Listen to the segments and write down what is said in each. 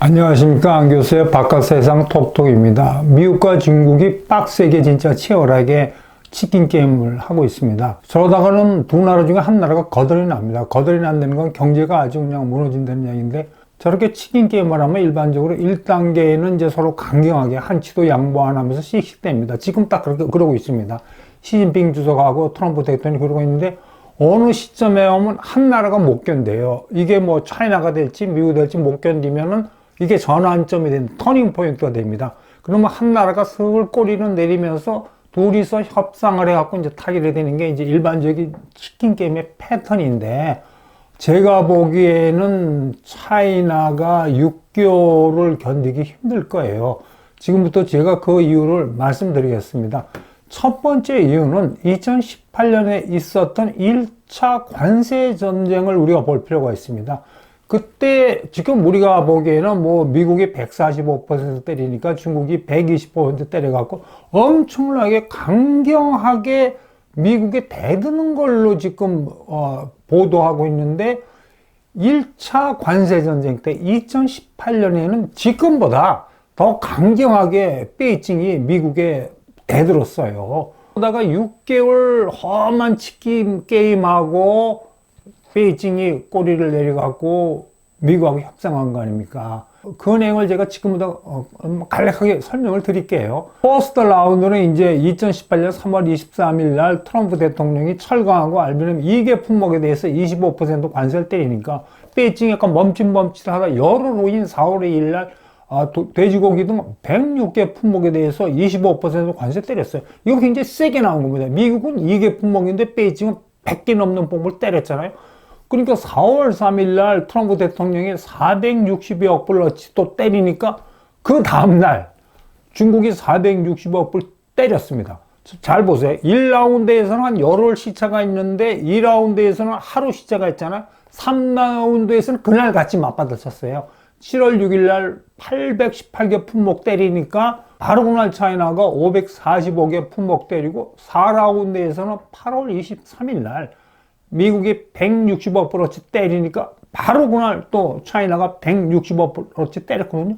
안녕하십니까, 안 교수의 바깥세상 톡톡입니다. 미국과 중국이 빡세게 진짜 치열하게 치킨 게임을 하고 있습니다. 저러다가는 두 나라 중에 한 나라가 거덜이 납니다. 거덜이 난다는 건 경제가 아주 그냥 무너진다는 얘기인데, 저렇게 치킨 게임을 하면 일반적으로 1단계에는 이제 서로 강경하게 한치도 양보 안 하면서 씩씩댑니다. 지금 딱 그렇게 그러고 있습니다. 시진핑 주석하고 트럼프 대통령이 그러고 있는데, 어느 시점에 오면 한 나라가 못 견뎌요. 이게 뭐 차이나가 될지 미국이 될지 못 견디면은 이게 전환점이 된 터닝 포인트가 됩니다. 그러면 한 나라가 슬 꼬리를 내리면서 둘이서 협상을 해갖고 이제 타결이 되는 게 이제 일반적인 치킨 게임의 패턴인데, 제가 보기에는 차이나가 6개월을 견디기 힘들 거예요. 지금부터 제가 그 이유를 말씀드리겠습니다. 첫 번째 이유는 2018년에 있었던 1차 관세 전쟁을 우리가 볼 필요가 있습니다. 그때 지금 우리가 보기에는 뭐 미국이 145% 때리니까 중국이 120% 때려갖고 엄청나게 강경하게 미국에 대드는 걸로 지금 보도하고 있는데, 1차 관세 전쟁 때 2018년에는 지금보다 더 강경하게 베이징이 미국에 대들었어요. 그러다가 6개월 험한 치킨 게임하고 베이징이 꼬리를 내려갖고 미국하고 협상한 거 아닙니까? 그 내용을 제가 지금부터 간략하게 설명을 드릴게요. 퍼스트 라운드는 이제 2018년 3월 23일 날 트럼프 대통령이 철강하고 알루미늄 2개 품목에 대해서 25% 관세를 때리니까 베이징이 약간 멈칫멈칫하다 열흘 후인 4월 2일 날 돼지고기 등 106개 품목에 대해서 25% 관세 때렸어요. 이거 굉장히 세게 나온 겁니다. 미국은 2개 품목인데 베이징은 100개 넘는 품목을 때렸잖아요. 그러니까 4월 3일 날 트럼프 대통령이 460억 불어치 또 때리니까 그 다음날 중국이 460억 불 때렸습니다. 잘 보세요. 1라운드에서는 한 열흘 시차가 있는데 2라운드에서는 하루 시차가 있잖아요. 3라운드에서는 그날 같이 맞받아쳤어요. 7월 6일 날 818개 품목 때리니까 바로 그날 차이나가 545개 품목 때리고, 4라운드에서는 8월 23일 날 미국이 160억 불어치 때리니까 바로 그날 또 차이나가 160억 불어치 때렸거든요.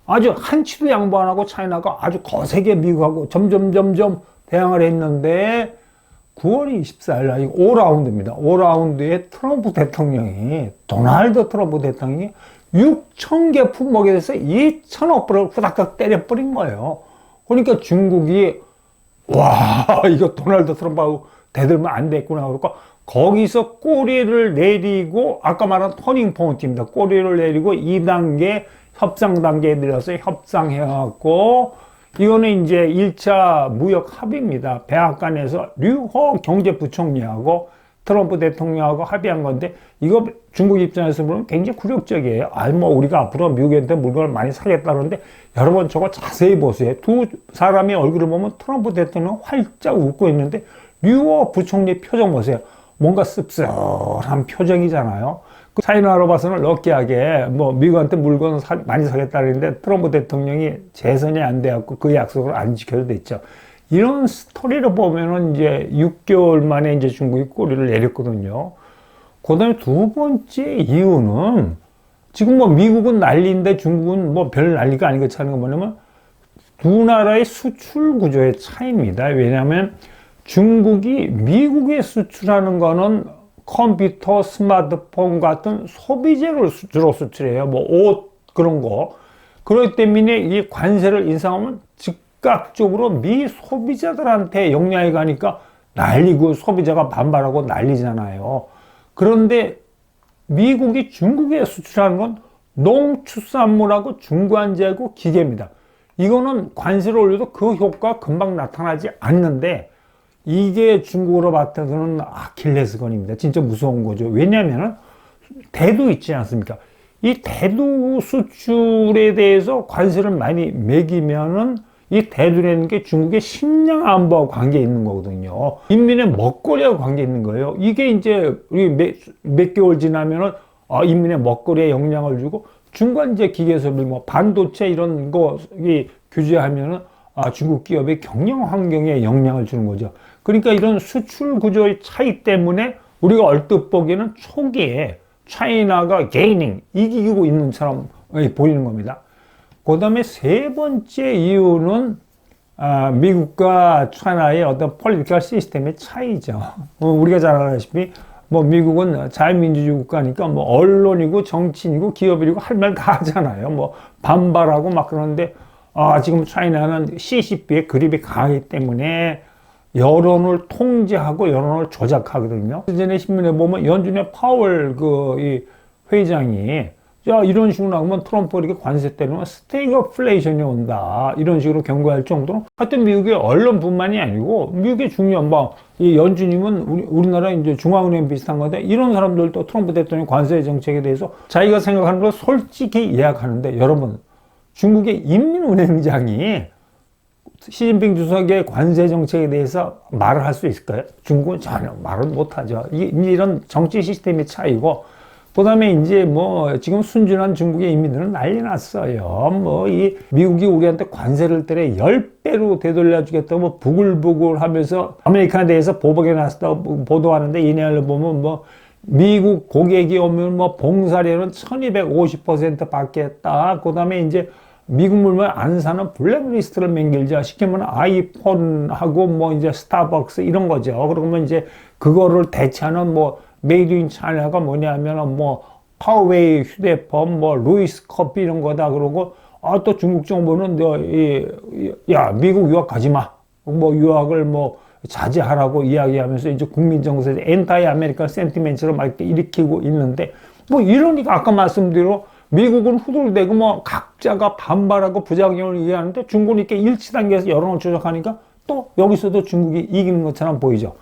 아주 한치도 양보 안 하고 차이나가 아주 거세게 미국하고 점점 대항을 했는데, 9월 24일 날 5라운드입니다. 5라운드에 트럼프 대통령이, 도널드 트럼프 대통령이 6,000개 품목에 대해서 2,000억 불을 후닥닥 때려버린 거예요. 그러니까 중국이 와, 이거 도널드 트럼프하고 대들면 안 됐구나. 그러니까 거기서 꼬리를 내리고, 아까 말한 터닝 포인트입니다. 꼬리를 내리고 2단계 협상 단계에 들어서 협상해갖고, 이거는 이제 1차 무역 합의입니다. 백악관에서 류호 경제부총리하고 트럼프 대통령하고 합의한 건데, 이거 중국 입장에서 보면 굉장히 굴욕적이에요. 뭐 우리가 앞으로 미국한테 물건을 많이 사겠다는데, 여러분 저거 자세히 보세요. 두 사람의 얼굴을 보면 트럼프 대통령은 활짝 웃고 있는데, 류호 부총리 표정 보세요. 뭔가 씁쓸한 표정이잖아요. 그 차이나로 봐서는 럭키하게 뭐 미국한테 물건 많이 사겠다는데 트럼프 대통령이 재선이 안 돼갖고 그 약속을 안 지켜도 됐죠. 이런 스토리를 보면은 이제 6개월 만에 이제 중국이 꼬리를 내렸거든요. 그 다음에 두 번째 이유는, 지금 뭐 미국은 난리인데 중국은 뭐 별 난리가 아닌 것처럼 하는 거 뭐냐면, 두 나라의 수출 구조의 차이입니다. 왜냐하면 중국이 미국에 수출하는 거는 컴퓨터, 스마트폰 같은 소비재를 주로 수출해요. 뭐 옷, 그런 거. 그렇기 때문에 이 관세를 인상하면 즉각적으로 미 소비자들한테 영향이 가니까 난리고, 소비자가 반발하고 난리잖아요. 그런데 미국이 중국에 수출하는 건 농축산물하고 중관재고 기계입니다. 이거는 관세를 올려도 그 효과가 금방 나타나지 않는데, 이게 중국으로 봤다서는 아킬레스건입니다. 진짜 무서운 거죠. 왜냐하면 대두 있지 않습니까? 이 대두 수출에 대해서 관세를 많이 매기면은, 이 대두라는 게 중국의 식량 안보와 관계 있는 거거든요. 인민의 먹거리와 관계 있는 거예요. 이게 이제 우리 몇 개월 지나면은 인민의 먹거리에 영향을 주고, 중간재 기계소비, 뭐 반도체 이런 거 규제하면은 중국 기업의 경영 환경에 영향을 주는 거죠. 그러니까 이런 수출 구조의 차이 때문에 우리가 얼뜻 보기에는 초기에 차이나가 게이닝, 이기고 있는 처럼 보이는 겁니다. 그 다음에 세 번째 이유는 미국과 차이나의 어떤 폴리티컬 시스템의 차이죠. 우리가 잘 알다시피 뭐 미국은 자유민주주의 국가니까 뭐 언론이고 정치인이고 기업이고 할 말 다 하잖아요. 뭐 반발하고 막 그러는데 지금 차이나는 CCP의 그립이 강하기 때문에 여론을 통제하고 여론을 조작하거든요. 전에 신문에 보면 연준의 파월 이 회장이 이런 식으로 나오면 트럼프가 이렇게 관세 때리면 스태그플레이션이 온다. 이런 식으로 경고할 정도로 하여튼 미국의 언론뿐만이 아니고 미국의 중요한 이 연준이면 우리나라 이제 중앙은행 비슷한 건데 이런 사람들도 트럼프 대통령 관세 정책에 대해서 자기가 생각하는 걸 솔직히 이야기하는데 여러분 중국의 인민은행장이 시진핑 주석의 관세 정책에 대해서 말을 할 수 있을까요? 중국은 전혀 말을 못하죠. 이런 정치 시스템의 차이고 그 다음에 이제 지금 순진한 중국의 인민들은 난리 났어요. 이 미국이 우리한테 관세를 때려 10배로 되돌려주겠다고 부글부글 하면서 아메리카에 대해서 보복에 나섰다고 보도하는데 이 내용을 보면 미국 고객이 오면 봉사료는 1250% 받겠다. 그 다음에 이제 미국 물건 안 사는 블랙리스트를 맹길자 시키면 아이폰하고 이제 스타벅스 이런 거죠. 그러면 이제 그거를 대체하는 메이드 인 차이나가 뭐냐면 파웨이 휴대폰, 루이스 커피 이런 거다. 그러고 또 중국 정부는 미국 유학 가지 마. 유학을 자제하라고 이야기하면서 이제 국민 정서에 엔타이 아메리칸 센티멘트를 막 이렇게 일으키고 있는데 이러니까 아까 말씀드린 미국은 후들대고 각자가 반발하고 부작용을 이해하는데 중국은 이렇게 일치단계에서 여론을 조작하니까 또 여기서도 중국이 이기는 것처럼 보이죠.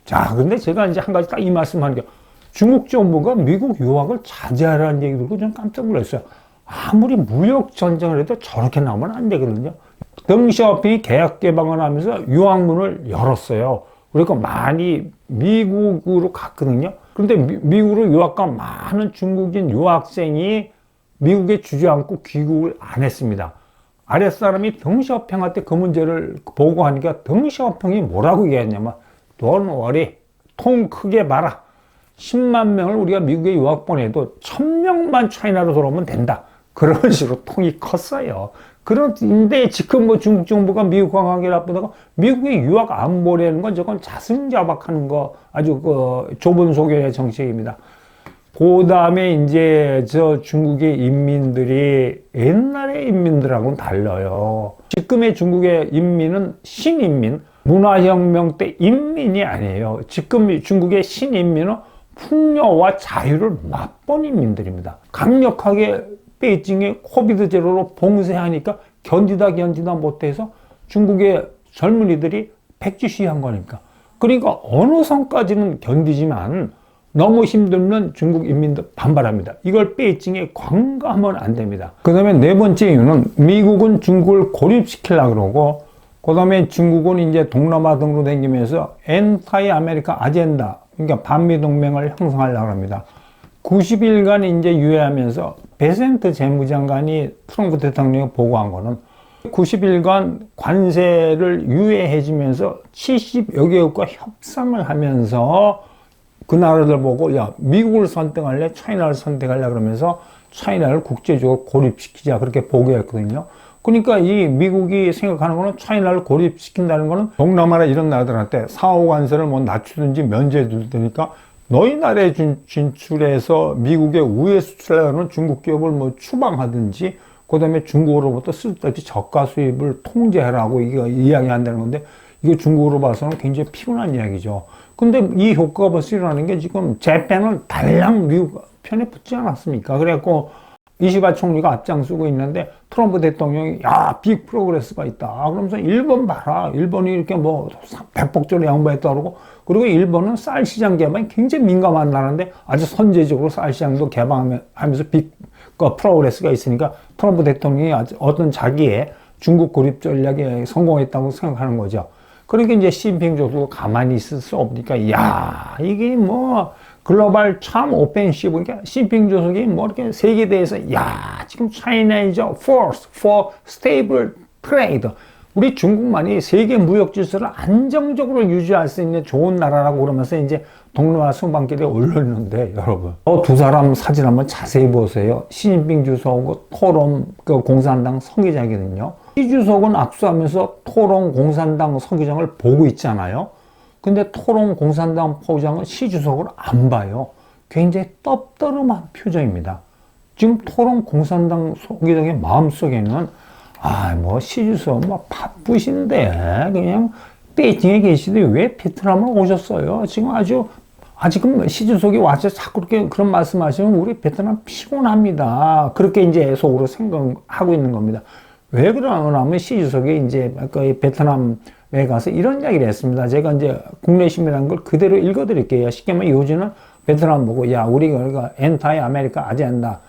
자, 근데 제가 이제 한 가지 딱 이 말씀하는 게 중국 정부가 미국 유학을 자제하라는 얘기 듣고 좀 깜짝 놀랐어요. 아무리 무역 전쟁을 해도 저렇게 나오면 안 되거든요. 덩시아오핑이 계약 개방을 하면서 유학문을 열었어요. 그러니까 많이 미국으로 갔거든요. 그런데 미국으로 유학 간 많은 중국인 유학생이 미국에 주저앉고 귀국을 안 했습니다. 아랫사람이 덩시아오핑한테 그 문제를 보고하니까 덩시아오핑이 뭐라고 얘기했냐면 Don't worry. 통 크게 봐라. 10만 명을 우리가 미국에 유학 보내도 1000명만 차이나로 돌아오면 된다. 그런 식으로 통이 컸어요. 그런데 지금 중국 정부가 미국과 관계를 나쁘다고 미국에 유학 안 보내는 건 저건 자승자박하는 거 아주 좁은 소견의 정책입니다. 그 다음에 이제 중국의 인민들이 옛날의 인민들하고는 달라요. 지금의 중국의 인민은 신인민, 문화혁명 때 인민이 아니에요. 지금 중국의 신인민은 풍요와 자유를 맛본 인민들입니다. 강력하게 베이징의 코비드 제로로 봉쇄하니까 견디다 못해서 중국의 젊은이들이 백지시한 거니까. 그러니까 어느 선까지는 견디지만 너무 힘들면 중국 인민들 반발합니다. 이걸 베이징에 관가하면 안 됩니다. 그 다음에 네 번째 이유는 미국은 중국을 고립시키려고 그러고 그 다음에 중국은 이제 동남아 등으로 다니면서 엔타이 아메리카 아젠다, 그러니까 반미 동맹을 형성하려고 합니다. 90일간 이제 유예하면서 베센트 재무장관이 트럼프 대통령이 보고한 거는 90일간 관세를 유예해주면서 70여 개국과 협상을 하면서 그 나라들 보고 미국을 선택할래? 차이나를 선택할래? 그러면서 차이나를 국제적으로 고립시키자 그렇게 보고했거든요. 그러니까 이 미국이 생각하는 거는 차이나를 고립시킨다는 거는 동남아나 이런 나라들한테 상호 관세를 낮추든지 면제해 줄 테니까 너희 나라에 진출해서 미국에 우회 수출하는 중국 기업을 추방하든지 그 다음에 중국으로부터 쓸데없이 저가 수입을 통제하라고 이거 이야기한다는 건데 이거 중국으로 봐서는 굉장히 피곤한 이야기죠. 근데 이 효과가 벌써 일어나는 게 지금 재팬은 달랑 미국 편에 붙지 않았습니까? 그래갖고 이시바 총리가 앞장서고 있는데 트럼프 대통령이 빅 프로그레스가 있다. 그러면서 일본 봐라. 일본이 이렇게 백복절에 양보했다 그러고 그리고 일본은 쌀 시장 개방이 굉장히 민감한 나라인데 아주 선제적으로 쌀 시장도 개방하면서 빅 프로그레스가 있으니까 트럼프 대통령이 어떤 자기의 중국 고립 전략에 성공했다고 생각하는 거죠. 그러니까 이제 시진핑 주석도 가만히 있을 수 없으니까 이게 글로벌 참 오펜시브, 그러니까 시진핑 주석이 이렇게 세계대에서 지금 China is a force for stable trade. 우리 중국만이 세계 무역 질서를 안정적으로 유지할 수 있는 좋은 나라라고 그러면서 이제 동남아 순방길에 올렸는데, 여러분. 두 사람 사진 한번 자세히 보세요. 시진핑 주석하고 토론 공산당 서기장이거든요. 시 주석은 악수하면서 토론 공산당 서기장을 보고 있잖아요. 근데 토론 공산당 포장은 시 주석을 안 봐요. 굉장히 떡떠름한 표정입니다. 지금 토론 공산당 서기장의 마음속에는 시 주석 바쁘신데 그냥 베이징에 계시더니 왜 베트남을 오셨어요? 지금 시 주석이 와서 자꾸 그런 말씀하시면 우리 베트남 피곤합니다. 그렇게 이제 속으로 생각하고 있는 겁니다. 왜 그러냐면 시 주석이 이제 베트남에 가서 이런 이야기를 했습니다. 제가 이제 국내 신문한 걸 그대로 읽어드릴게요. 쉽게 말하면 요즘은 베트남 보고 야 우리가 엔타이 아메리카 아젠다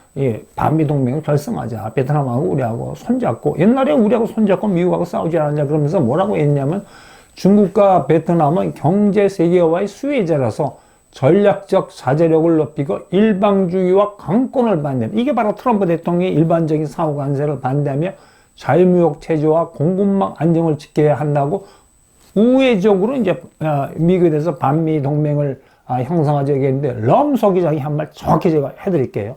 반미 동맹을 결성하자. 베트남하고 우리하고 손잡고 옛날에 우리하고 손잡고 미국하고 싸우지 않았냐 그러면서 뭐라고 했냐면 중국과 베트남은 경제 세계화의 수혜자라서 전략적 자제력을 높이고 일방주의와 강권을 반대하며 이게 바로 트럼프 대통령의 일반적인 상호 관세를 반대하며 자유무역 체제와 공급망 안정을 지켜야 한다고 우회적으로 이제 미국에 대해서 반미 동맹을 형성하자 얘기했는데 럼 서기장이 한 말 정확히 제가 해드릴게요.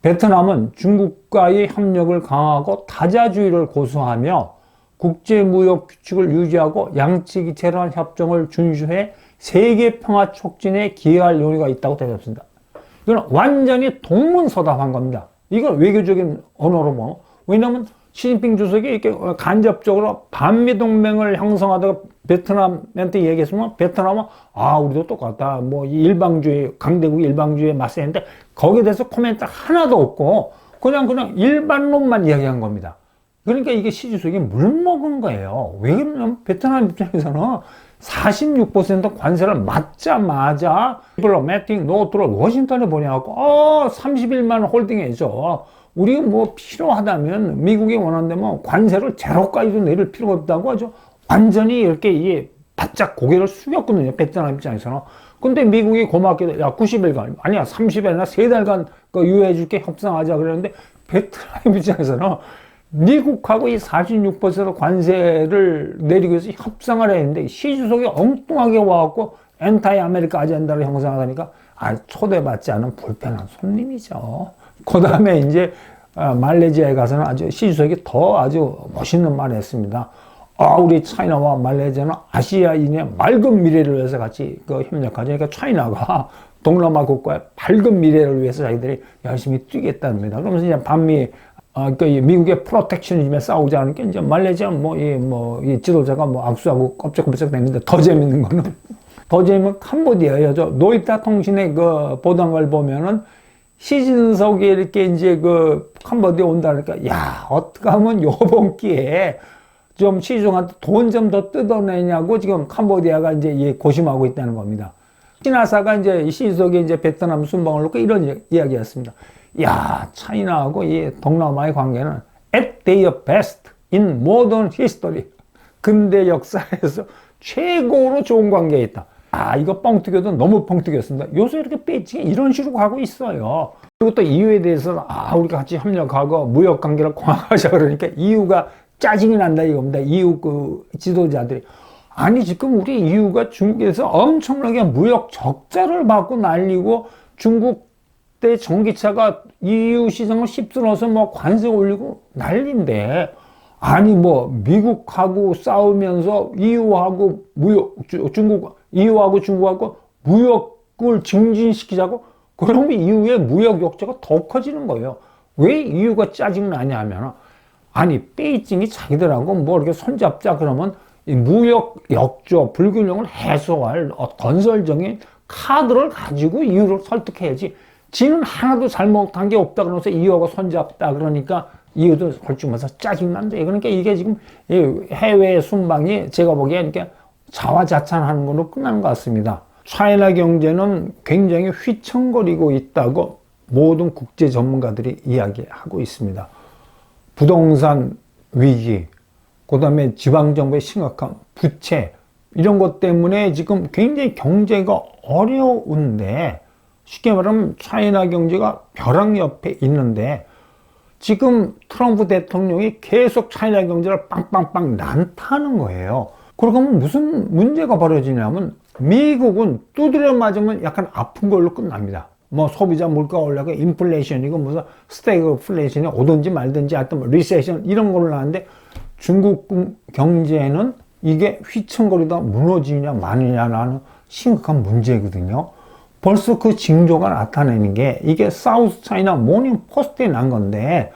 베트남은 중국과의 협력을 강화하고 다자주의를 고수하며 국제무역 규칙을 유지하고 양측이 체결한 협정을 준수해 세계 평화 촉진에 기여할 용의가 있다고 대답했습니다. 이건 완전히 동문서답한 겁니다. 이건 외교적인 언어로 뭐. 왜냐하면 시진핑 주석이 이렇게 간접적으로 반미 동맹을 형성하다가 베트남한테 얘기했으면 베트남은 우리도 똑같다. 일방주의 강대국 일방주의에 맞서는데 거기에 대해서 코멘트 하나도 없고 그냥 일반론만 이야기한 겁니다. 그러니까 이게 시 주석이 물먹은 거예요. 왜 그러냐면 베트남 입장에서는 46% 관세를 맞자마자 디플로매틱 노트를 워싱턴에 보내갖고 30일만 홀딩해줘. 우리가 필요하다면 미국이 원한다면 관세를 제로까지도 내릴 필요가 없다고 하죠. 완전히 이렇게 바짝 고개를 숙였거든요. 베트남 입장에서는. 근데 미국이 고맙게도 90일간 아니야 30일이나 3달간 유예해줄게 협상하자 그러는데 베트남 입장에서는 미국하고 이 46% 관세를 내리기 위해서 협상을 했는데 시 주석이 엉뚱하게 와갖고 엔타이 아메리카 아젠다를 형성하다니까 초대받지 않은 불편한 손님이죠. 그 다음에 이제 말레이시아에 가서는 시 주석이 더 아주 멋있는 말을 했습니다. 우리 차이나와 말레이시아는 아시아인의 맑은 미래를 위해서 같이 협력하죠. 그러니까 차이나가 동남아 국가의 밝은 미래를 위해서 자기들이 열심히 뛰겠답니다. 그러면서 이제 반미 미국의 프로텍셔니즘에 싸우지 않으니까 이제 말레이시아 이 지도자가 악수하고 껍적껍적 됐는데 더 재밌는 거는 더 재밌는 캄보디아예요. 노이타 통신의 보도한 걸 보면은 시진석이 이렇게 이제 캄보디아 온다 그러니까 어떻게 하면 요번 기회에 좀 시중한테 돈 좀 더 뜯어내냐고 지금 캄보디아가 이제 고심하고 있다는 겁니다. 신하사가 이제 시진석이 이제 베트남 순방을 놓고 이런 이야기였습니다. 차이나하고 이 동남아의 관계는 at their best in modern history. 근대 역사에서 최고로 좋은 관계에 있다. 이거 뻥튀겨도 너무 뻥튀겼습니다. 요새 이렇게 베이징이 이런 식으로 가고 있어요. 그리고 또 EU에 대해서는 우리가 같이 협력하고 무역 관계를 강화하자 그러니까 EU가 짜증이 난다 이겁니다. EU 지도자들이. 지금 우리 EU가 중국에서 엄청나게 무역 적자를 받고 난리고 중국 때 전기차가 EU 시장을 휩쓸어서 관세 올리고 난리인데 미국하고 싸우면서 EU하고 EU하고 중국하고 무역을 증진시키자고 그러면 EU의 무역 역자가 더 커지는 거예요. 왜 EU가 짜증나냐 하면 베이징이 자기들하고 이렇게 손잡자 그러면 이 무역 역조 불균형을 해소할 건설적인 카드를 가지고 EU를 설득해야지. 지는 하나도 잘못한 게 없다 그러면서 EU하고 손잡다 그러니까 EU도 헐주면서 짜증난다. 그러니까 이게 지금 해외 순방이 제가 보기에 이렇게 자화자찬하는 걸로 끝나는 것 같습니다. 차이나 경제는 굉장히 휘청거리고 있다고 모든 국제 전문가들이 이야기하고 있습니다. 부동산 위기, 그 다음에 지방정부의 심각한 부채, 이런 것 때문에 지금 굉장히 경제가 어려운데, 쉽게 말하면 차이나 경제가 벼랑 옆에 있는데, 지금 트럼프 대통령이 계속 차이나 경제를 빵빵빵 난타하는 거예요. 그러면 무슨 문제가 벌어지냐면, 미국은 두드려 맞으면 약간 아픈 걸로 끝납니다. 뭐 소비자 물가 올라가 인플레이션이고 무슨 스태그플레이션이 오든지 말든지 하여튼 뭐 리세션 이런 걸로 나왔는데 중국 경제는 이게 휘청거리다 무너지냐 마느냐라는 심각한 문제거든요. 벌써 그 징조가 나타내는 게 이게 사우스 차이나 모닝 포스트에 난 건데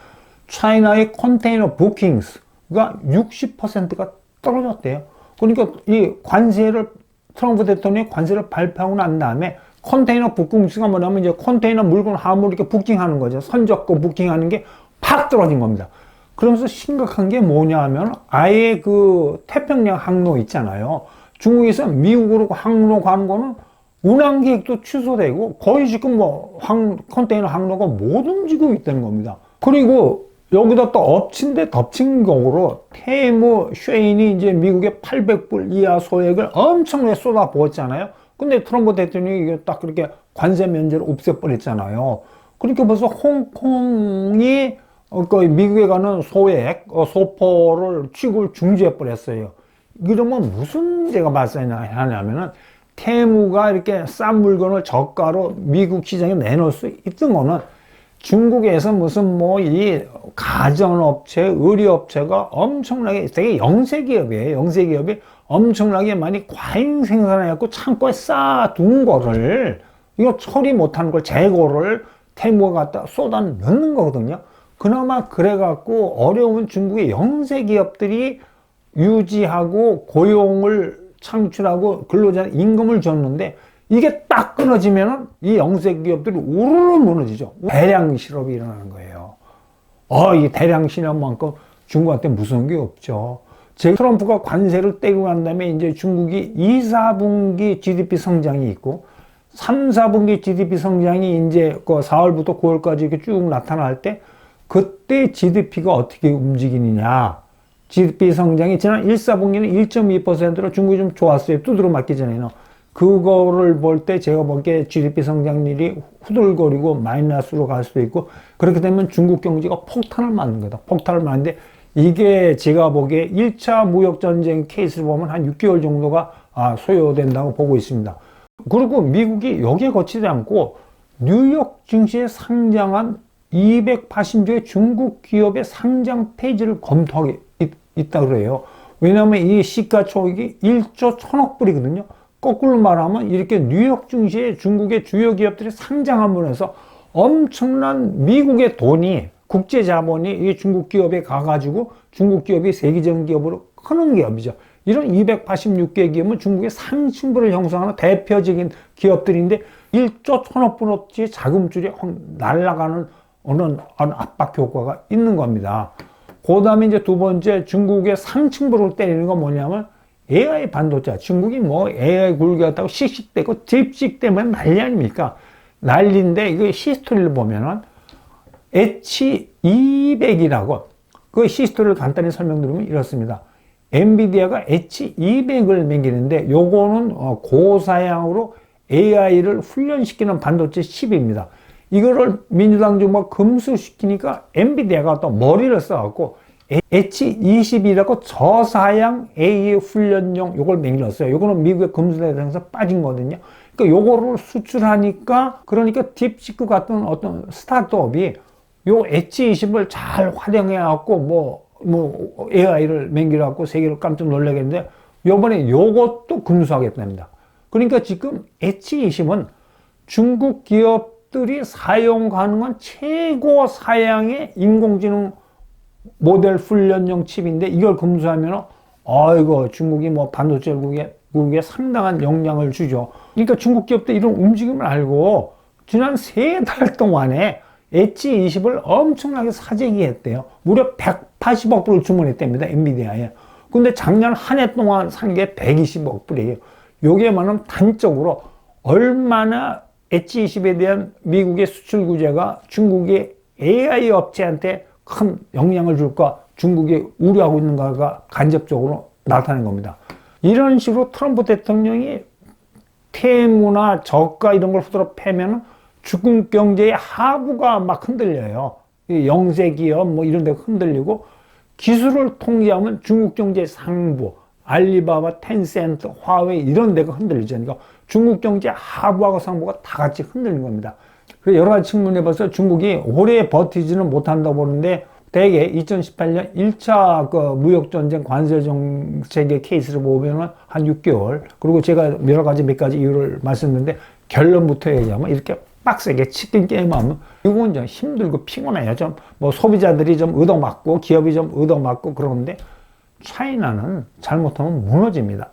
차이나의 컨테이너 부킹스가 60%가 떨어졌대요. 그러니까 이 관세를 트럼프 대통령이 관세를 발표하고 난 다음에 컨테이너 부킹스가 뭐냐면 이제 컨테이너 물건 화물 이렇게 부킹하는 거죠. 선적고 부킹하는 게 팍 떨어진 겁니다. 그러면서 심각한 게 뭐냐 하면 아예 그 태평양 항로 있잖아요. 중국에서 미국으로 항로 가는 거는 운항 계획도 취소되고 거의 지금 뭐 컨테이너 항로가 못 움직이고 있다는 겁니다. 그리고 여기다 또 엎친 데 덮친 거로 테무 쉐인이 이제 미국의 800불 이하 소액을 엄청나게 쏟아부었잖아요. 근데 트럼프 대통령이 이게 딱 그렇게 관세 면제를 없애버렸잖아요. 그러니까 벌써 홍콩이 거의 미국에 가는 소액, 소포를 취급을 중지해버렸어요. 이러면 무슨 문제가 발생하냐면은 테무가 이렇게 싼 물건을 저가로 미국 시장에 내놓을 수 있던 거는 중국에서 무슨 뭐 이 가전업체, 의료업체가 엄청나게 되게 영세기업이에요. 영세기업이 엄청나게 많이 과잉 생산해갖고 창고에 쌓아둔 거를 이거 처리 못하는 걸 재고를 테무가 갖다 쏟아 넣는 거거든요. 그나마 그래갖고 어려운 중국의 영세기업들이 유지하고 고용을 창출하고 근로자 임금을 줬는데 이게 딱 끊어지면은 이 영세기업들이 우르르 무너지죠. 대량 실업이 일어나는 거예요. 이 대량 실업만큼 중국한테 무서운 게 없죠. 트럼프가 관세를 떼고 난 다음에 이제 중국이 2, 4분기 GDP 성장이 있고 3, 4분기 GDP 성장이 이제 그 4월부터 9월까지 이렇게 쭉 나타날 때 그때 GDP가 어떻게 움직이느냐. GDP 성장이 지난 1, 4분기는 1.2%로 중국이 좀 좋았어요. 두드러 맞기 전에는. 그거를 볼 때 제가 보기에 GDP 성장률이 후들거리고 마이너스로 갈 수도 있고 그렇게 되면 중국 경제가 폭탄을 맞는 거다. 폭탄을 맞는데 이게 제가 보기에 1차 무역전쟁 케이스를 보면 한 6개월 정도가 소요된다고 보고 있습니다. 그리고 미국이 여기에 거치지 않고 뉴욕 증시에 상장한 280조의 중국 기업의 상장 폐지를 검토하고 있다 그래요. 왜냐하면 이 시가총액이 1조 1,000억 불이거든요. 거꾸로 말하면 이렇게 뉴욕 증시에 중국의 주요 기업들이 상장함으로 해서 엄청난 미국의 돈이 국제 자본이 이 중국 기업에 가가지고 중국 기업이 세계적인 기업으로 크는 기업이죠. 이런 286개 기업은 중국의 상층부를 형성하는 대표적인 기업들인데 1조 1,000억 불어치 자금줄이 확 날아가는 어느 압박 효과가 있는 겁니다. 그 다음에 이제 두 번째 중국의 상층부를 때리는 건 뭐냐면 AI 반도체. 중국이 뭐 AI 굴겠다고 씩씩대고 딥씩대면 난리 아닙니까? 난리인데 이거 히스토리를 보면은 H200이라고 그 히스토리를 간단히 설명드리면 이렇습니다. 엔비디아가 H200을 매기는데 요거는 고사양으로 AI를 훈련시키는 반도체 칩입니다. 이거를 민주당 정부가 금수시키니까 엔비디아가 또 머리를 써갖고 H20이라고 저사양 AI 훈련용 요걸 맹일었어요. 요거는 미국의 금수대에서 빠진 거거든요. 그러니까 요거를 수출하니까 그러니까 딥시크 같은 어떤 스타트업이 요 H20을 잘 활용해갖고 뭐 AI를 맹기려갖고 세계를 깜짝 놀라겠는데 요번에 요것도 금수하겠답니다. 그러니까 지금 H20은 중국 기업들이 사용 가능한 최고 사양의 인공지능 모델 훈련용 칩인데 이걸 금수하면 아이고 중국이 뭐 반도체국에 상당한 영향을 주죠. 그러니까 중국 기업들 이런 움직임을 알고 지난 3달 동안에 H20을 엄청나게 사재기 했대요. 무려 180억 불을 주문했답니다. 엔비디아에. 근데 작년 한 해 동안 산 게 120억 불이에요. 여기에만은 단적으로 얼마나 H20에 대한 미국의 수출 규제가 중국의 AI 업체한테 큰 영향을 줄까 중국이 우려하고 있는가가 간접적으로 나타낸 겁니다. 이런 식으로 트럼프 대통령이 테무나 저가 이런 걸 후드러 패면 중국 경제의 하부가 막 흔들려요. 영세 기업 뭐 이런 데 흔들리고 기술을 통제하면 중국 경제의 상부, 알리바바, 텐센트, 화웨이 이런 데가 흔들리죠. 그러니까 중국 경제 하부하고 상부가 다 같이 흔들린 겁니다. 그래서 여러 가지 측면에 봐서 중국이 오래 버티지는 못한다고 보는데 대개 2018년 1차 그 무역전쟁 관세 정책의 케이스를 보면은 한 6개월, 그리고 제가 여러 가지 몇 가지 이유를 말씀드렸는데 결론부터 얘기하면 이렇게 빡세게 치킨 게임하면 이건 좀 힘들고 피곤해요. 좀 뭐 소비자들이 좀 얻어맞고 기업이 좀 얻어맞고 그러는데 차이나는 잘못하면 무너집니다.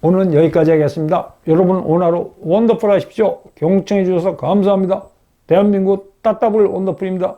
오늘은 여기까지 하겠습니다. 여러분 오늘 하루 원더풀 하십시오. 경청해 주셔서 감사합니다. 대한민국 따따블 원더풀입니다.